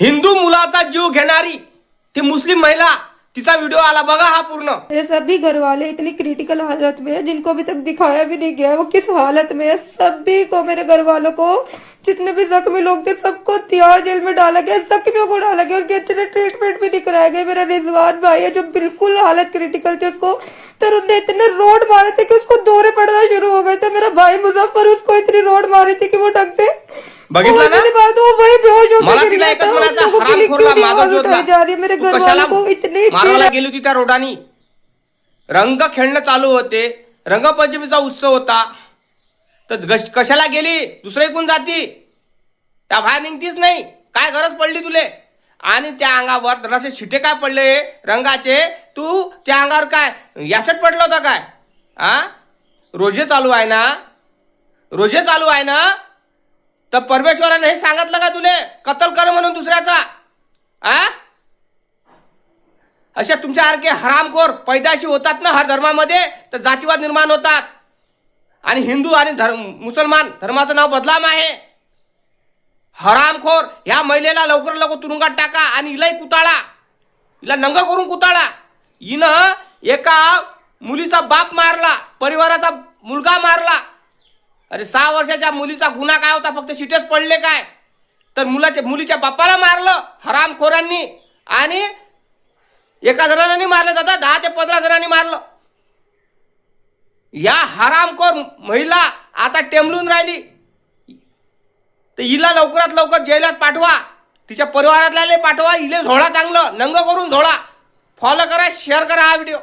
हिंदू मुलाचा जीव घेणारी ती मुस्लिम महिला, तिचा व्हिडिओ आला बघा हा पूर्ण। मेरे सभी घर वाले इतनी क्रिटिकल हालत में है, जिनको अभी तक दिखाया भी नहीं गया है वो किस हालत में है। सभी को, मेरे घर वालों को, जितने भी जख्मी लोग थे सबको तिहाड़ जेल में डाला गया, जख्मियों को डाला गया, उनके अच्छे ट्रीटमेंट भी नहीं कराया गया। मेरा रिजवान भाई है जो बिल्कुल हालत क्रिटिकल थी, उसको तरुण ने इतने रोड मारे थे कि उसको दौरे पड़ना शुरू हो गए थे। मेरा भाई मुजफ्फर, उसको इतनी रोड मारी थी कि वो ढंग से बघितलं ना? तो वही बेहोश होकर मला गिर तिला गया एकच था। म्हणायचं, उन लोगों के लिए हरामखोरला क्यों माधव आवाज जोधला, उठाई जा रही है? मेरे तू घर कशाला वालों को इतनी मारायला गेली होती त्या रोडानी? रंग खेळणं चालू होते, रंगपंचमीचा उत्सव होता, तर कशाला गेली? दुसरे कोण जाती? त्या बाहेर निघतीच नाही, काय गरज पडली तुले? आणि त्या अंगावर जरासे शिटे काय पडले रंगाचे, तू त्या अंगावर काय यासट पडलं होतं काय? रोजे चालू आहे ना, रोजे चालू आहे ना, तर परमेश्वराने हे सांगितलं का तुले कत्ल कर म्हणून दुसऱ्याचा? अशा तुमच्यासारखे हरामखोर पैदाशी होतात ना हर धर्मामध्ये, तर जातीवाद निर्माण होतात। आणि हिंदू आणि मुसलमान धर्माचं नाव बदलाम आहे। हरामखोर ह्या महिलेला लवकर लवकर तुरुंगात टाका आणि हिलाही कुताळा, हिला नंग करून कुताळा। हिनं एका मुलीचा बाप मारला, परिवाराचा मुलगा मारला। अरे 6 वर्षाच्या मुलीचा गुन्हा काय होता? फक्त शिटेच पडले काय? तर मुलीच्या बापाला मारलं हरामखोरांनी, आणि एका जणांनी मारलं जातं, 10 ते 15 जणांनी मारलं। या हरामखोर महिला आता टेमलून राहिली, तर हिला लवकरात लवकर जेलात पाठवा, तिच्या परिवारातल्याले पाठवा, हिले झोळा चांगलं नंग करून झोळा। फॉलो करा, शेअर करा हा व्हिडिओ।